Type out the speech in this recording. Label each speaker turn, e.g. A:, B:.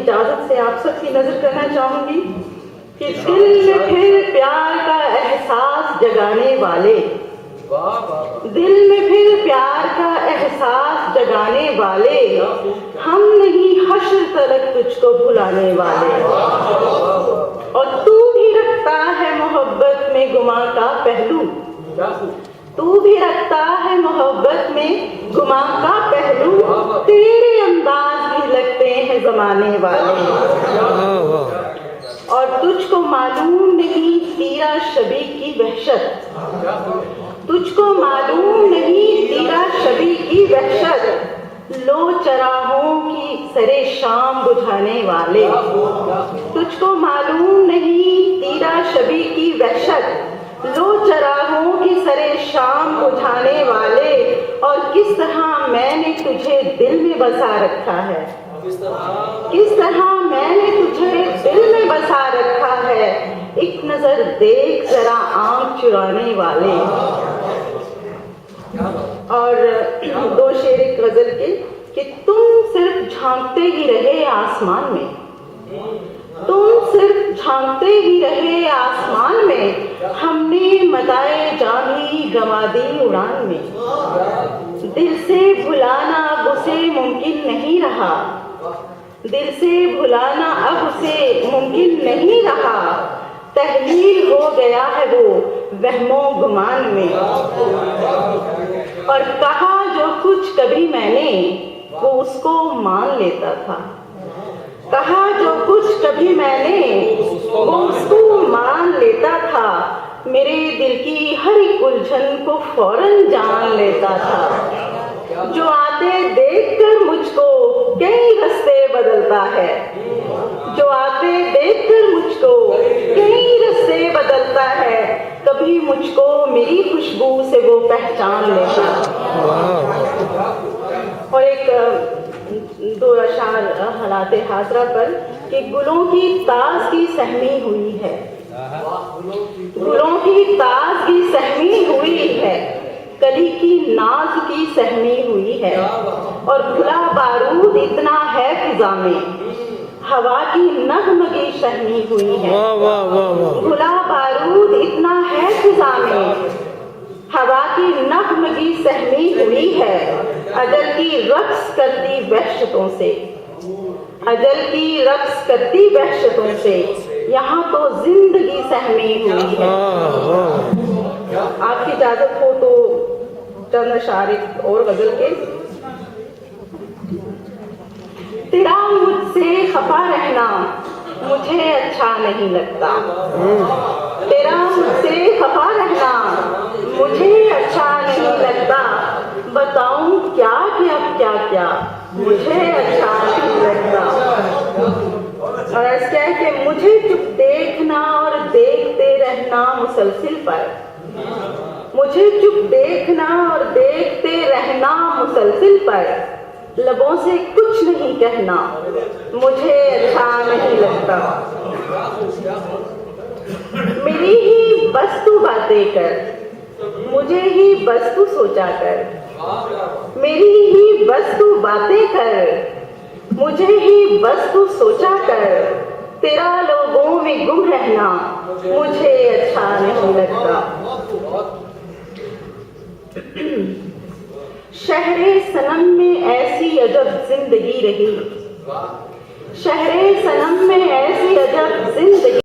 A: इजाजत से आप सबकी नजर करना चाहूंगी कि दिल में फिर प्यार का एहसास जगाने वाले, दिल में फिर प्यार का एहसास जगाने वाले, हम नहीं हश्र तलक तुझको भुलाने वाले। और तू भी रखता है मोहब्बत में गुमा का पहलू, तू भी रखता है मोहब्बत में गुमा का पहलू, तेरे अंदाज भी लगते हैं जमाने वाले। और तुझको मालूम नहीं तीरा शबी की वहशत, तुझको मालूम नहीं तीरा शबी की वहशत, लो चराहों की सरे शाम बुझाने वाले। तुझको मालूम नहीं तीरा शबी की वहशत, लो चराहों की सरे शाम बुझाने वाले। और किस तरह मैंने तुझे दिल में बसा रखा है, किस तरह मैंने तुझे दिल में बसा रखा है, एक नजर देख जरा आंख चुराने वाले। और दो शेर एक गजल के कि तुम सिर्फ झांकते ही रहे आसमान में, तुम सिर्फ झांकते ही रहे आसमान में, हमने मदाए जामी गंवा दी उड़ान में। दिल से भुलाना अब उसे मुमकिन नहीं रहा, दिल से भुलाना अब उसे मुमकिन नहीं रहा, तहलील हो गया है वो वहमो गुमान में। और कहा जो कुछ कभी मैंने वो उसको मान लेता था, कहा जो कुछ कभी मैंने वो उसको मान लेता था, मेरे दिल की हर एक उलझन को फौरन जान लेता था। जो आते देखकर मुझको कई रास्ते बदलता है, जो आते देखकर मुझको कई रास्ते बदलता है, कभी मुझको मेरी खुशबू से वो पहचान लेता। और एक दो अशार हालाते हाजरा पर कि गुलों की ताज़गी सहमी हुई है, गुलों की ताज़गी सहमी हुई है, कली की नाज़ुकी सहमी हुई है। और खुला बारूद इतना है फिजा में, हवा की नगमगी सहमी हुई है। खुला बारूद इतना है फिजा में, हवा की नगमगी सहमी हुई है। अजल की रक्स करती वहशतों से, अजल की रक्स करती वहशतों से, यहाँ तो जिंदगी सहमी हुई है। आपकी इजाजत हो तो चंद अशार और गजल के। तेरा मुझसे खफा रहना मुझे अच्छा नहीं लगता, तेरा मुझसे खफा रहना मुझे अच्छा नहीं लगता, बताऊं क्या कि अब क्या क्या मुझे अच्छा नहीं लगता। और ऐसा है कि मुझे चुप देखना और देखते रहना मुसलसिल पर, मुझे चुप देखना और देखते रहना मुसलसिल पर, लबों से कुछ नहीं कहना मुझे अच्छा नहीं लगता। मेरी ही बस तू बातें कर, मुझे ही बस तू सोचा कर, मेरी ही बस तू बातें कर, मुझे ही बस तू सोचा कर, तेरा लोगों में गुम रहना मुझे अच्छा नहीं लगता। शहरे सनम में ऐसी अजब जिंदगी रही, शहरे सनम